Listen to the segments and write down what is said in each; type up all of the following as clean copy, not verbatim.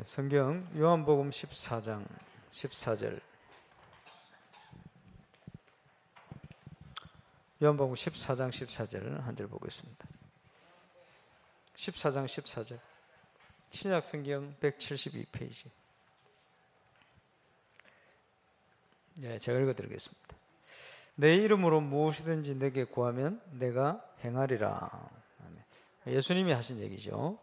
성경 요한복음 14장 14절. 요한복음 14장 14절 한 절 보겠습니다. 14장 14절. 신약 성경 172페이지. 제가 읽어드리겠습니다. 내 이름으로 무엇이든지 내게 구하면 내가 행하리라. 예수님이 하신 얘기죠.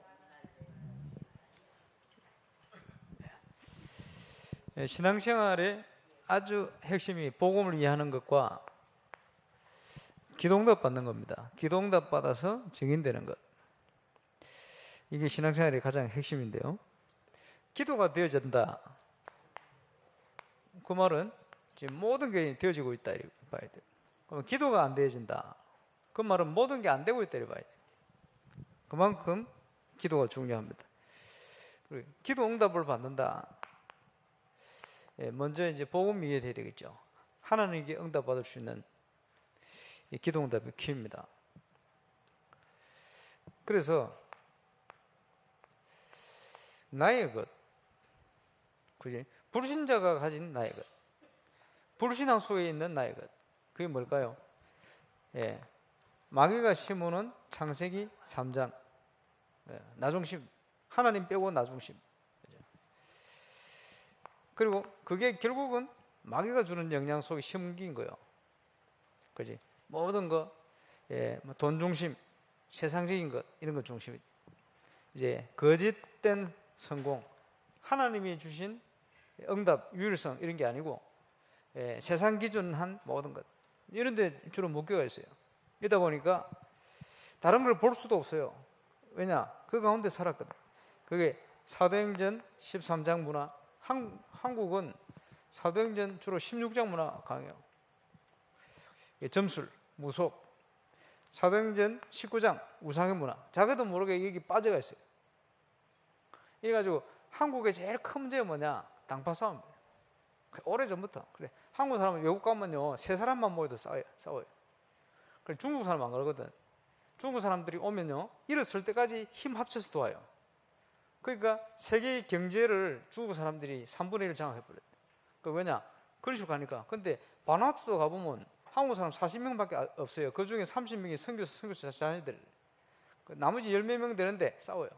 신앙생활의 아주 핵심이 복음을 이해하는 것과 기도응답 받는 겁니다. 기도응답 받아서 증인되는 것. 이게 신앙생활의 가장 핵심인데요. 기도가 되어진다. 그 말은 지금 모든 게 되어지고 있다 이렇게 봐야 돼요. 그럼 기도가 안 되어진다. 그 말은 모든 게 안 되고 있다 이렇게 봐야 돼요. 그만큼 기도가 중요합니다. 그리고 기도응답을 받는다. 먼저 이제 복음 이해돼야 되겠죠. 하나님께 응답 받을 수 있는 기도응답의 키입니다. 그래서 나의 것, 그지? 불신자가 가진 나의 것, 불신앙 속에 있는 나의 것, 그게 뭘까요? 마귀가 심으는 창세기 3장, 나중심, 하나님 빼고 나중심. 그리고 그게 결국은 마귀가 주는 영향 속에 심긴 거예요. 그지? 모든 거, 돈 중심, 세상적인 것, 이런 것 중심이. 이제 거짓된 성공, 하나님이 주신 응답, 유일성, 이런 게 아니고, 세상 기준한 모든 것. 이런 데 주로 묶여가 있어요. 이러다 보니까 다른 걸 볼 수도 없어요. 왜냐? 그 가운데 살았거든. 그게 사도행전 13장 문화, 한국은 사도행전 주로 16장 문화 강해요. 점술, 무속, 사도행전 19장 우상의 문화. 자기도 모르게 여기 빠져가 있어요. 이래가지고 한국의 제일 큰 문제가 뭐냐? 당파 싸움이에요. 오래전부터. 그래. 한국 사람은 외국 가면요, 세 사람만 모여도 싸워요. 그래, 중국 사람 안 그러거든. 중국 사람들이 오면요, 일어설 때까지 힘 합쳐서 도와요. 그러니까 세계 경제를 중국 사람들이 3분의 1을 장악해버려요. 왜냐? 그런 식으로 가니까. 근데 바누아투도 가보면 한국 사람 40명밖에 없어요. 그 중에 30명이 선교사 자녀들. 나머지 10몇 명 되는데 싸워요.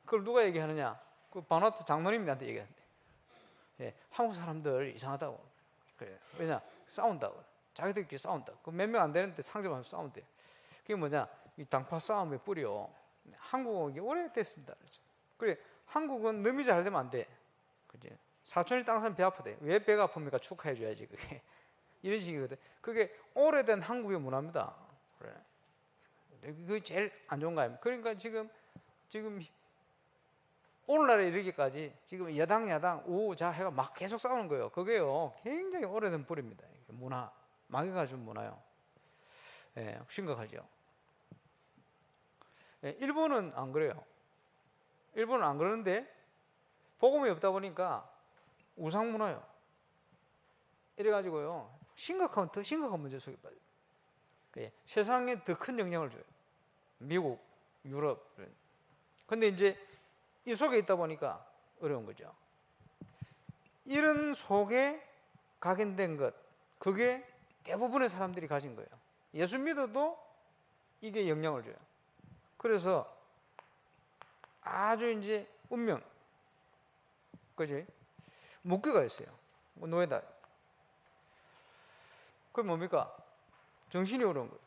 그걸 누가 얘기하느냐? 그 바누아투 장로님이 나한테 얘기하는데. 한국 사람들 이상하다고. 그래. 왜냐? 싸운다고. 자기들끼리 싸운다고. 그 몇 명 안 되는데 상점하면서 싸운대요. 그게 뭐냐? 이 당파 싸움의 뿌리요. 한국은 이게 오래됐습니다. 그렇죠? 그래, 한국은 너무 잘 되면 안 돼. 그지? 사촌이 땅 사면 배 아프대. 왜 배가 아픕니까? 축하해줘야지, 그게. 이런 식이거든. 그게 오래된 한국의 문화입니다. 그래. 그게 제일 안 좋은 거 아닙니까? 그러니까 지금, 오늘날에 이르기까지 지금 여당, 우자 해가 막 계속 싸우는 거예요. 그게요, 굉장히 오래된 뿌리입니다. 문화. 마귀가 준 문화요. 심각하죠. 일본은 안 그래요. 일본은 안 그러는데 복음이 없다 보니까 우상 문화요. 이래가지고요, 더 심각한 문제 속에 빠져요. 세상에 더 큰 영향을 줘요. 미국, 유럽. 근데 이제 이 속에 있다 보니까 어려운 거죠. 이런 속에 각인된 것, 그게 대부분의 사람들이 가진 거예요. 예수 믿어도 이게 영향을 줘요. 그래서 아주 이제 운명, 그지? 묶여가 있어요. 노예다. 그럼 뭡니까? 정신이 어려운 거예요.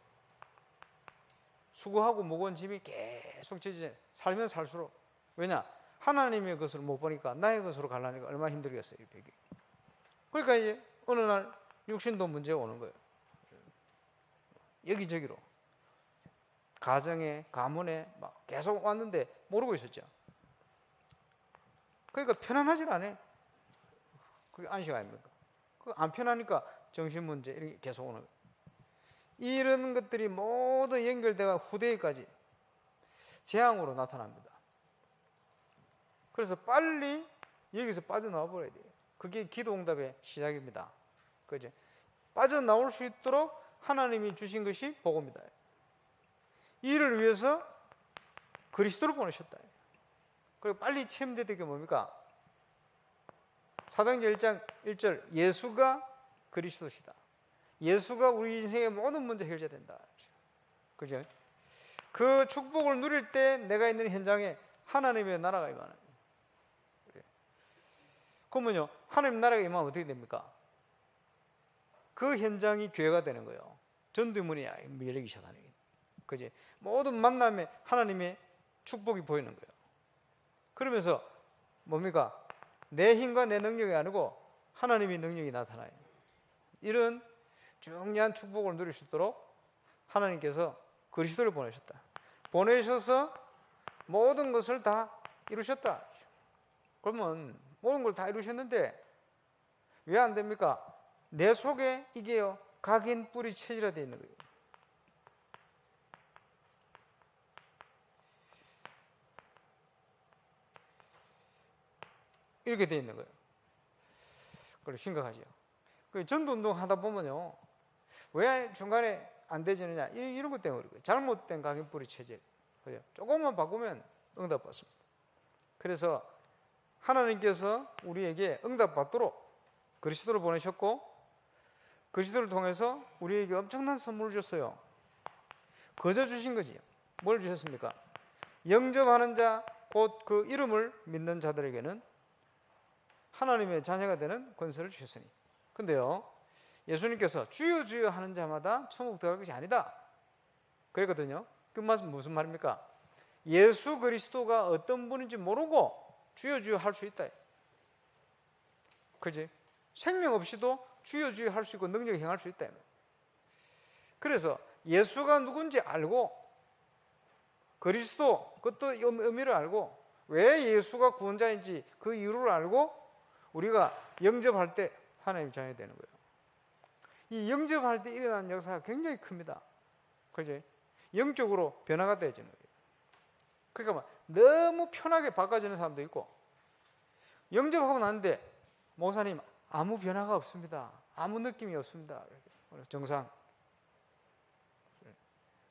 수고하고 무거운 짐이 계속 지지. 살면 살수록. 왜냐? 하나님의 것을 못 보니까 나의 것으로 가려니까 얼마나 힘들겠어요, 이 벽이. 그러니까 이제 어느 날 육신도 문제가 오는 거예요. 여기저기로. 가정에, 가문에 막 계속 왔는데 모르고 있었죠. 그러니까 편안하지가 않아요. 그게 안식 아닙니까? 안 편하니까 정신 문제 이런 게 계속 오는 거예요. 이런 것들이 모두 연결돼가 후대에까지 재앙으로 나타납니다. 그래서 빨리 여기서 빠져나와 버려야 돼요. 그게 기도응답의 시작입니다. 그죠? 빠져나올 수 있도록 하나님이 주신 것이 복음이다. 이를 위해서 그리스도를 보내셨다. 그리고 빨리 체험되는 게 뭡니까? 사도행전 1장 1절 예수가 그리스도시다. 예수가 우리 인생의 모든 문제 해결된다. 그죠? 그 축복을 누릴 때 내가 있는 현장에 하나님의 나라가 임하는. 그러면요, 하나님 나라가 임하면 어떻게 됩니까? 그 현장이 교회가 되는 거예요. 전도의 문이 열리기 시작하는 거예요. 그지? 모든 만남에 하나님의 축복이 보이는 거예요. 그러면서 뭡니까? 내 힘과 내 능력이 아니고 하나님의 능력이 나타나요. 이런 중요한 축복을 누릴 수 있도록 하나님께서 그리스도를 보내셨다. 보내셔서 모든 것을 다 이루셨다. 그러면 모든 걸 다 이루셨는데 왜 안 됩니까? 내 속에 이게요, 각인 뿌리 체질화되어 있는 거예요. 이렇게 되어 있는 거예요. 그래 심각하죠. 그 전도운동 하다 보면요, 왜 중간에 안 되지느냐, 이런 것 때문에 그래요. 잘못된 각인 뿌리 체질. 그죠? 조금만 바꾸면 응답 받습니다. 그래서 하나님께서 우리에게 응답 받도록 그리스도를 보내셨고, 그리스도를 통해서 우리에게 엄청난 선물을 줬어요. 거저 주신 거지. 뭘 주셨습니까? 영접하는 자, 곧 그 이름을 믿는 자들에게는 하나님의 자녀가 되는 권세를 주셨으니. 근데요, 예수님께서 주여 주여 하는 자마다 천국 들어갈 것이 아니다 그랬거든요. 그 말씀 무슨 말입니까? 예수 그리스도가 어떤 분인지 모르고 주여 주여 할 수 있다. 그지? 생명 없이도 주여 주여 할 수 있고 능력이 행할 수 있다. 그래서 예수가 누군지 알고, 그리스도 그것도 의미를 알고, 왜 예수가 구원자인지 그 이유를 알고 우리가 영접할 때 하나님 자녀이 되는 거예요. 이 영접할 때 일어나는 역사가 굉장히 큽니다. 그지? 영적으로 변화가 되어지는 거예요. 그러니까 너무 편하게 바꿔지는 사람도 있고, 영접하고 났는데 목사님 아무 변화가 없습니다. 아무 느낌이 없습니다. 정상.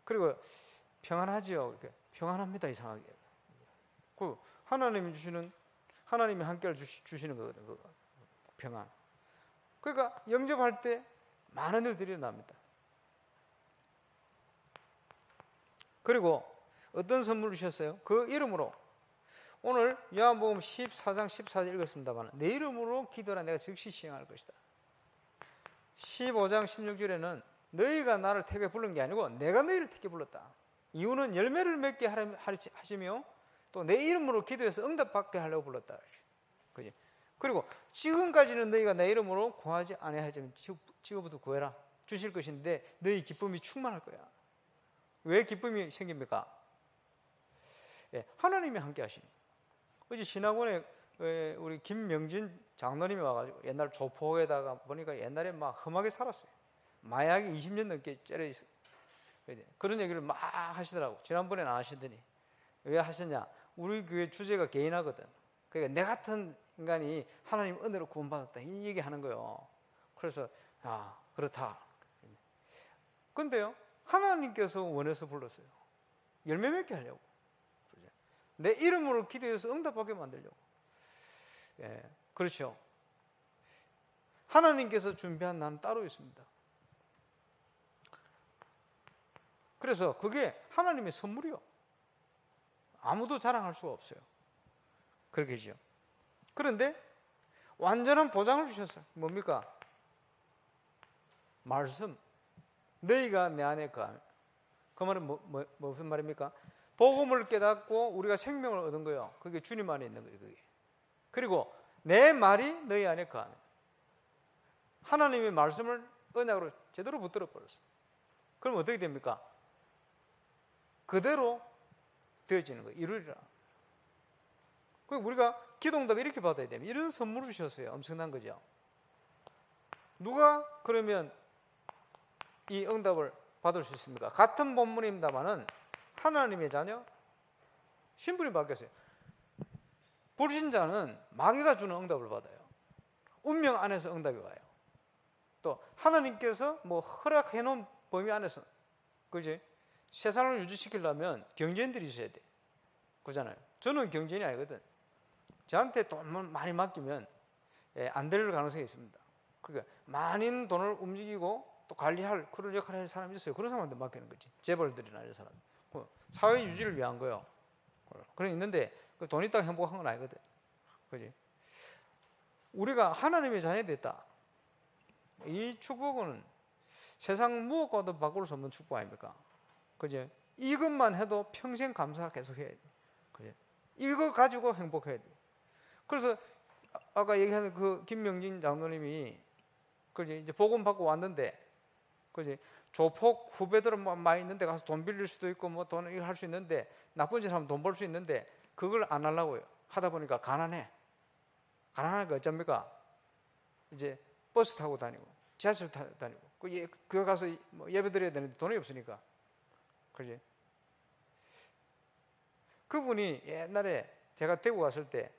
그리고 평안하지요. 이렇게 평안합니다. 이상하게. 그 하나님이 주시는, 하나님이 함께 주시는 거거든. 그 평안. 그러니까 영접할 때 많은 일들이 일어납니다. 그리고 어떤 선물을 주셨어요? 그 이름으로. 오늘 요한복음 14장 14절 읽었습니다만, 내 이름으로 기도라 내가 즉시 시행할 것이다. 15장 16절에는 너희가 나를 택해 부른 게 아니고 내가 너희를 택해 불렀다. 이유는 열매를 맺게 하시며 또 내 이름으로 기도해서 응답받게 하려고 불렀다. 그지? 그리고 지금까지는 너희가 내 이름으로 구하지 아니하지만 지금부터 구해라. 주실 것인데 너희 기쁨이 충만할 거야. 왜 기쁨이 생깁니까? 예, 하나님이 함께 하시니. 어제 신학원에 우리 김명진 장로님이 와가지고 옛날 조폭에다가 보니까 옛날에 막 험하게 살았어요. 마약이 20년 넘게 째려 있어요. 그런 얘기를 막 하시더라고. 지난번에는 안 하시더니. 왜 하셨냐? 우리 교회 주제가 개인하거든. 그러니까 내 같은 인간이 하나님 은혜로 구원받았다, 이 얘기하는 거예요. 그래서 그렇다. 근데요, 하나님께서 원해서 불렀어요. 열매 맺게 하려고. 내 이름으로 기도해서 응답하게 만들려고. 예, 그렇죠. 하나님께서 준비한 나는 따로 있습니다. 그래서 그게 하나님의 선물이요. 아무도 자랑할 수가 없어요. 그렇게죠. 그런데 완전한 보장을 주셨어요. 뭡니까? 말씀. 너희가 내 안에 거하면. 그 말은 무슨 말입니까? 복음을 깨닫고 우리가 생명을 얻은 거예요. 그게 주님 안에 있는 거예요. 그게. 그리고 내 말이 너희 안에 거하면. 하나님의 말씀을 언약으로 제대로 붙들어 버렸어요. 그럼 어떻게 됩니까? 그대로 되어지는 거예요. 이루리라. 우리가 기도응답 이렇게 받아야 됩니다. 이런 선물을 주셨어요. 엄청난 거죠. 누가 그러면 이 응답을 받을 수 있습니까? 같은 본문입니다만은 하나님의 자녀, 신분이 바뀌었어요. 불신자는 마귀가 주는 응답을 받아요. 운명 안에서 응답이 와요. 또 하나님께서 허락해 놓은 범위 안에서, 그지? 세상을 유지시키려면 경쟁들이 있어야 돼. 그잖아요. 저는 경제인이 아니거든. 저한테 돈을 많이 맡기면 안 될 가능성이 있습니다. 그러니까 많은 돈을 움직이고 또 관리할 그런 역할을 할 사람이 있어요. 그런 사람한테 맡기는 거지. 재벌들이나 이런 사람. 사회 유지를 위한 거요. 그런 있는데 그 돈 있다고 행복한 건 아니거든. 그지? 우리가 하나님의 자녀 됐다. 이 축복은 세상 무엇과도 바꿀 수 없는 축복 아닙니까? 그지? 이것만 해도 평생 감사 계속해야 돼. 그지? 이거 가지고 행복해야 돼. 그래서 아까 얘기하는 그 김명진 장로님이 그지? 이제 복음 받고 왔는데 그지? 조폭 후배들은 많이 있는데 가서 돈 빌릴 수도 있고 뭐 돈 이거 할 수 있는데 나쁜 짓 하면 돈 벌 수 있는데 그걸 안 하려고요. 하다 보니까 가난해. 가난하니까 어쩝니까? 이제 버스 타고 다니고 지하철 타고 다니고 그 가서 뭐 예배 드려야 되는데 돈이 없으니까. 그지? 그분이 옛날에 제가 대구 갔을 때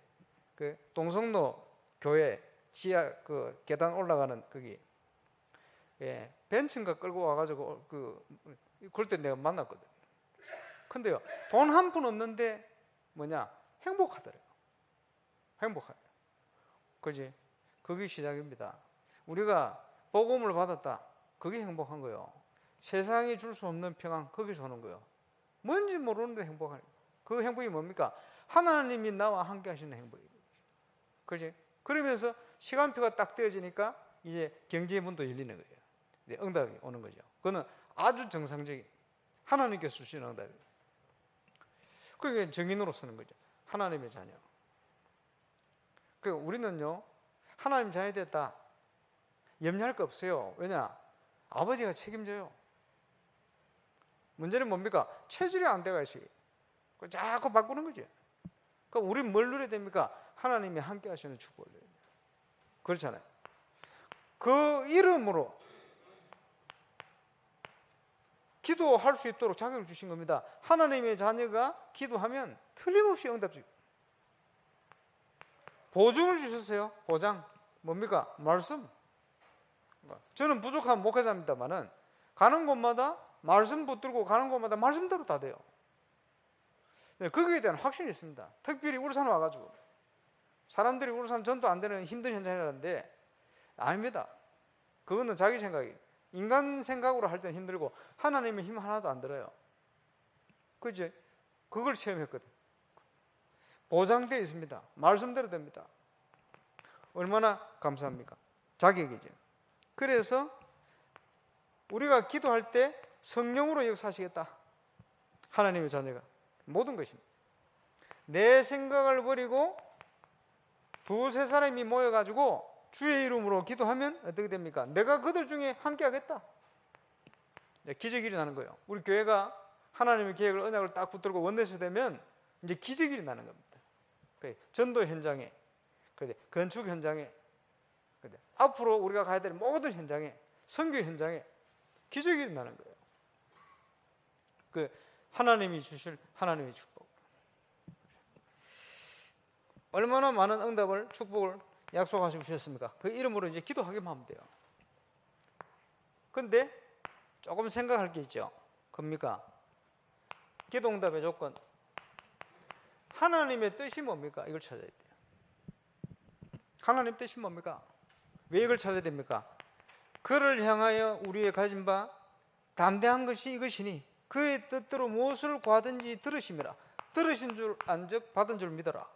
그 동성로 교회 지하 그 계단 올라가는 거기 벤츠인가 끌고 와가지고 그럴 때 내가 만났거든. 근데요 돈 한 푼 없는데 뭐냐 행복하더래요. 행복해요. 그지? 그게 시작입니다. 우리가 복음을 받았다. 그게 행복한 거예요. 세상이 줄 수 없는 평안 거기서 오는 거예요. 뭔지 모르는데 행복한 그 행복이 뭡니까? 하나님이 나와 함께 하시는 행복이에요. 그지? 그러면서 시간표가 딱 떼어지니까 이제 경제의 문도 열리는 거예요. 이제 응답이 오는 거죠. 그거는 아주 정상적인 하나님께서 주시는 응답이에요. 그게 정인으로 쓰는 거죠. 하나님의 자녀. 그러니까 우리는요 하나님 자녀 됐다. 염려할 거 없어요. 왜냐? 아버지가 책임져요. 문제는 뭡니까? 체질이 안 돼가지. 자꾸 바꾸는 거지. 그러니까 우리는 뭘 누려야 됩니까? 하나님이 함께 하시는 축복을 누려야 돼요. 그렇잖아요. 그 이름으로 기도할 수 있도록 자격을 주신 겁니다. 하나님의 자녀가 기도하면 틀림없이 응답 주고 보증을 주셨어요. 보장. 뭡니까? 말씀. 저는 부족한 목회자입니다만은 가는 곳마다 말씀 붙들고 가는 곳마다 말씀대로 다 돼요. 거기에 대한 확신이 있습니다. 특별히 울산 와가지고 사람들이 울산 전도 안 되는 힘든 현장이라는데 아닙니다. 그거는 자기 생각이에요. 인간 생각으로 할 때는 힘들고 하나님의 힘 하나도 안 들어요. 그죠? 그걸 체험했거든. 보장되어 있습니다. 말씀대로 됩니다. 얼마나 감사합니까? 자격이죠. 그래서 우리가 기도할 때 성령으로 역사하시겠다. 하나님의 자녀가 모든 것입니다. 내 생각을 버리고 두세 사람이 모여가지고 주의 이름으로 기도하면 어떻게 됩니까? 내가 그들 중에 함께 하겠다. 기적이 일어나는 거예요. 우리 교회가 하나님의 계획을 언약을 딱 붙들고 원내서 되면 이제 기적이 일어나는 겁니다. 전도 현장에, 건축 현장에, 앞으로 우리가 가야 될 모든 현장에, 선교 현장에 기적이 일어나는 거예요. 그 하나님이 주실 하나님의 축복. 얼마나 많은 응답을, 축복을 약속하시고 주셨습니까? 그 이름으로 이제 기도하기만 하면 돼요. 근데 조금 생각할 게 있죠. 뭡니까? 기도 응답의 조건. 하나님의 뜻이 뭡니까? 이걸 찾아야 돼요. 하나님 뜻이 뭡니까? 왜 이걸 찾아야 됩니까? 그를 향하여 우리의 가진 바 담대한 것이 이것이니 그의 뜻대로 무엇을 구하든지 들으심이라. 들으신 줄 안즉 받은 줄 믿어라.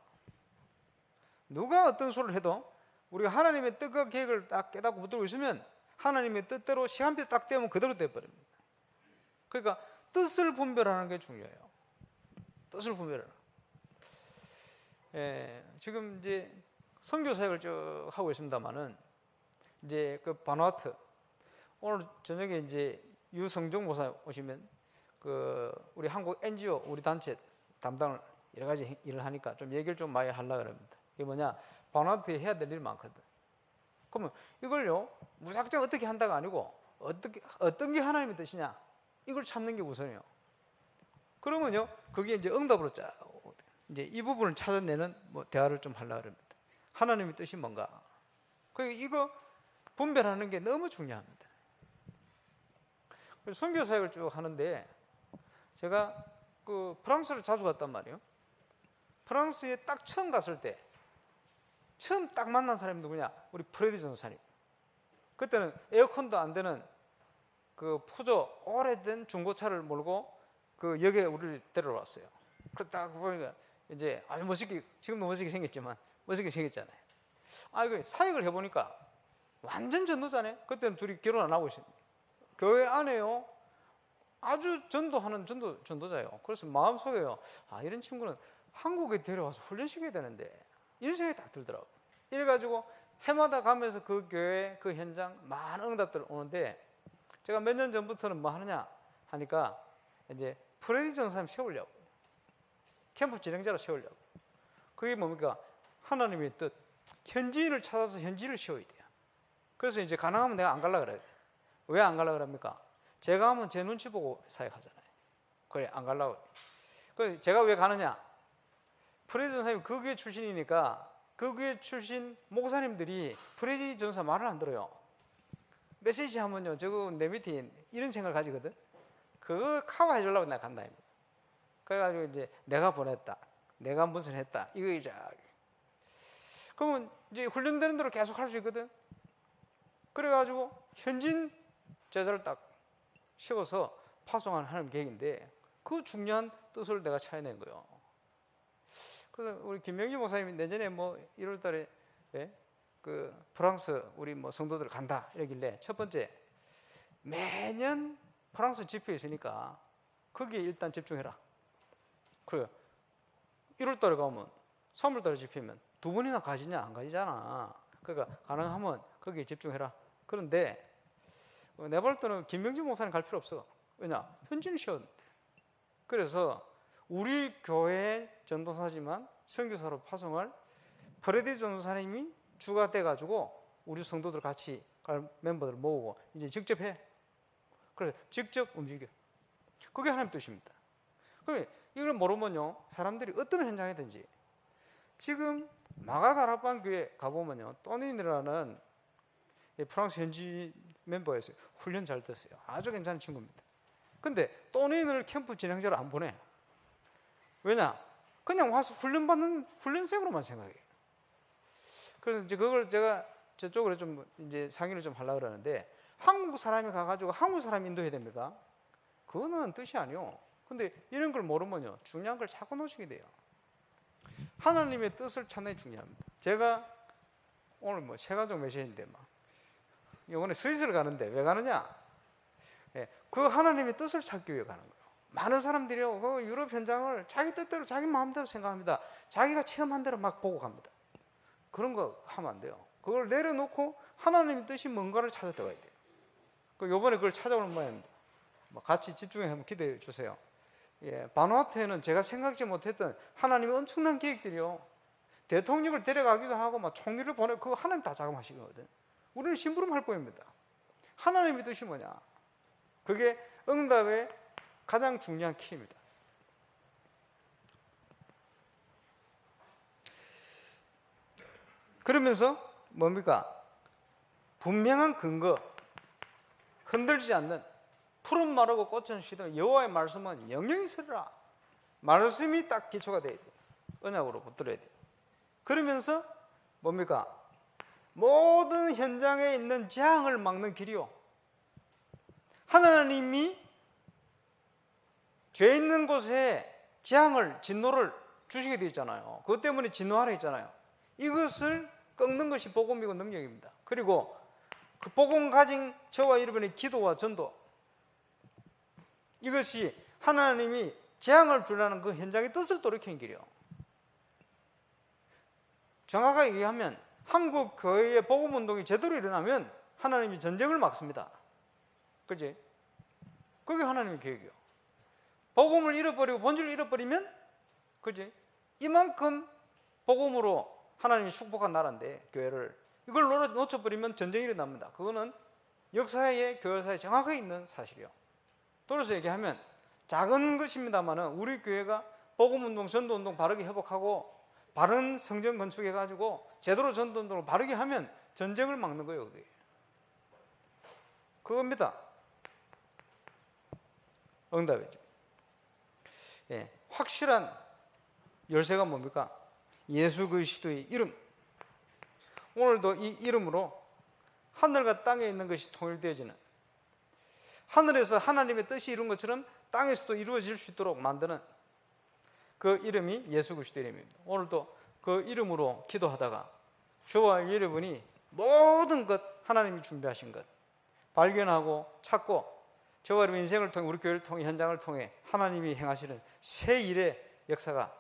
누가 어떤 소리를 해도 우리가 하나님의 뜻과 계획을 딱 깨닫고 붙들고 있으면 하나님의 뜻대로 시간표 딱 되면 그대로 돼버립니다. 그러니까 뜻을 분별하는 게 중요해요. 뜻을 분별하는. 지금 이제 선교 사역을 쭉 하고 있습니다만은 이제 그 바누아투 오늘 저녁에 이제 유성종 목사 오시면 그 우리 한국 NGO 우리 단체 담당을 여러 가지 일을 하니까 좀 얘기를 좀 많이 하려고 합니다. 이게 뭐냐? 바누아투에 해야 될 일이 많거든. 그러면 이걸요 무작정 어떻게 한다가 아니고 어떤 게 하나님의 뜻이냐 이걸 찾는 게 우선이에요. 그러면요 그게 이제 응답으로 쫙 이제 이 부분을 찾아내는 뭐 대화를 좀 하려고 합니다. 하나님의 뜻이 뭔가? 그러니까 이거 분별하는 게 너무 중요합니다. 그래서 선교 사역을 쭉 하는데 제가 그 프랑스를 자주 갔단 말이에요. 프랑스에 딱 처음 갔을 때 처음 딱 만난 사람이 누구냐? 우리 프레디 전도사님. 그때는 에어컨도 안 되는 그 푸조 오래된 중고차를 몰고 그 역에 우리를 데리러 왔어요. 그 딱 보니까 이제 아주 멋있게, 지금도 멋있게 생겼지만 멋있게 생겼잖아요. 아, 이거 사역을 해보니까 완전 전도자네. 그때는 둘이 결혼 안 하고 있어요. 교회 안에요. 아주 전도하는 전도자예요. 그래서 마음속에요. 아, 이런 친구는 한국에 데려와서 훈련시켜야 되는데 이런 생각이 딱 들더라고요. 이래가지고 해마다 가면서 그 교회 그 현장 많은 응답들 오는데 제가 몇 년 전부터는 뭐 하느냐 하니까 이제 프레디 전사님 세우려고, 캠프 진행자로 세우려고. 그게 뭡니까? 하나님의 뜻, 현지인을 찾아서 현지인을 세워야 돼요. 그래서 이제 가능하면 내가 안 가려고 그래야 돼요. 왜 안 가려고 그럽니까? 제가 하면 제 눈치 보고 사역하잖아요. 그래, 안 가려고. 그래서 제가 왜 가느냐? 프레디 전사님 그 교회 출신이니까 그 교회 출신 목사님들이 프레디 전사 말을 안 들어요. 메시지 하면요, 저거 내 밑에 이런 생각을 가지거든. 그거 커버해 주려고 내가 간다. 그래가지고 이제 내가 보냈다, 내가 무슨 했다, 이거 이제. 그러면 이제 훈련되는 대로 계속 할 수 있거든. 그래가지고 현진 제자를 딱 세워서 파송하는 하나님 계획인데 그 중요한 뜻을 내가 찾아낸 거예요. 그래서 우리 김명기 목사님이 내년에 뭐 1월 달에 그 프랑스 우리 뭐 성도들 간다 이러길래 첫 번째 매년 프랑스 집회 있으니까 거기에 일단 집중해라. 그래요. 1월 달에 가면 3월 달에 집회면 두 번이나 가지냐 안 가지잖아. 그러니까 가능하면 거기에 집중해라. 그런데 내가 볼 때는 김명진 목사님 갈 필요 없어. 왜냐? 현지인 시험. 그래서 우리 교회 전도사지만 선교사로 파송할 프레디 전도사님이 주가 돼가지고 우리 성도들 같이 갈 멤버들 모으고 이제 직접 해. 그래서 직접 움직여. 그게 하나님 뜻입니다. 그래, 이걸 모르면요, 사람들이 어떤 현장이든지 지금 마가다락방 교회 가보면요, 또니라는 프랑스 현지 멤버였어요. 훈련 잘 됐어요. 아주 괜찮은 친구입니다. 근데 또니를 캠프 진행자로 안 보내. 왜냐? 그냥 와서 훈련받는 훈련생으로만 생각해요. 그래서 이제 그걸 제가 저쪽으로 좀 이제 상의를 좀 하려고 그러는데, 한국 사람이 가가지고 한국 사람 인도해야 됩니까? 그거는 뜻이 아니요. 근데 이런 걸 모르면요, 중요한 걸 자꾸 놓치게 돼요. 하나님의 뜻을 찾는 게 중요합니다. 제가 오늘 뭐 세가족 메시지인데 막 이번에 스위스를 가는데 왜 가느냐? 그 하나님의 뜻을 찾기 위해 가는 거예요. 많은 사람들이요, 그 유럽 현장을 자기 뜻대로 자기 마음대로 생각합니다. 자기가 체험한 대로 막 보고 갑니다. 그런 거 하면 안 돼요. 그걸 내려놓고 하나님의 뜻이 뭔가를 찾아 들어가야 돼요. 이번에 그걸 찾아오는 모양입니다. 같이 집중해 한번 기대해 주세요. 바누아투에는 제가 생각지 못했던 하나님의 엄청난 계획들이요. 대통령을 데려가기도 하고 막 총리를 보내, 그거 하나님 다 자금하시거든. 우리는 심부름할 뿐입니다. 하나님의 뜻이 뭐냐? 그게 응답의 가장 중요한 키입니다. 그러면서 뭡니까? 분명한 근거, 흔들리지 않는, 푸른 마르고 꽃은 시든 여호와의 말씀은 영영이 있으리라. 말씀이 딱 기초가 돼야 돼요. 언약으로 붙들어야 돼요. 그러면서 뭡니까? 모든 현장에 있는 재앙을 막는 길이요. 하나님이 죄 있는 곳에 재앙을, 진노를 주시게 되어 있잖아요. 그것 때문에 진노하라 했잖아요. 이것을 꺾는 것이 복음이고 능력입니다. 그리고 그 복음 가진 저와 여러분의 기도와 전도, 이것이 하나님이 재앙을 주라는 그 현장의 뜻을 돌이키는 길이요. 정확하게 얘기하면 한국 교회의 복음 운동이 제대로 일어나면 하나님이 전쟁을 막습니다. 그지? 그게 하나님의 계획이요. 복음을 잃어버리고 본질을 잃어버리면, 그지? 이만큼 복음으로 하나님이 축복한 나라인데, 교회를 이걸 놓쳐버리면 전쟁이 일어납니다. 그거는 역사의 교회사에 정확하게 있는 사실이요. 돌아서 얘기하면 작은 것입니다만은 우리 교회가 복음운동, 전도운동 바르게 회복하고 바른 성전 건축해가지고 제대로 전도운동을 바르게 하면 전쟁을 막는 거예요. 그게. 그겁니다. 응답이죠. 확실한 열쇠가 뭡니까? 예수 그리스도의 이름. 오늘도 이 이름으로 하늘과 땅에 있는 것이 통일되어지는, 하늘에서 하나님의 뜻이 이룬 것처럼 땅에서도 이루어질 수 있도록 만드는 그 이름이 예수 그리스도의 이름입니다. 오늘도 그 이름으로 기도하다가 저와 여러분이 모든 것 하나님이 준비하신 것 발견하고 찾고, 저와 여러분 인생을 통해, 우리 교회를 통해, 현장을 통해 하나님이 행하시는 새 일의 역사가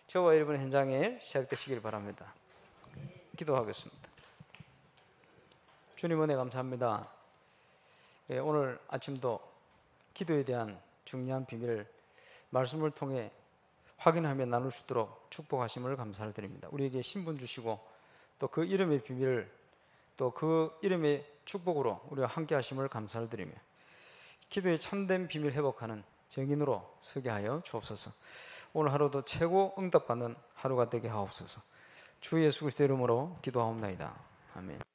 저와 여러분의 현장에 시작되시길 바랍니다. 기도하겠습니다. 주님 은혜 감사합니다. 오늘 아침도 기도에 대한 중요한 비밀을 말씀을 통해 확인하며 나눌 수 있도록 축복하심을 감사를 드립니다. 우리에게 신분 주시고 또 그 이름의 비밀을, 또 그 이름의 축복으로 우리와 함께 하심을 감사를 드리며 기도의 참된 비밀 회복하는 증인으로 서게 하여 주옵소서. 오늘 하루도 최고 응답받는 하루가 되게 하옵소서. 주 예수 그리스도의 이름으로 기도하옵나이다. 아멘.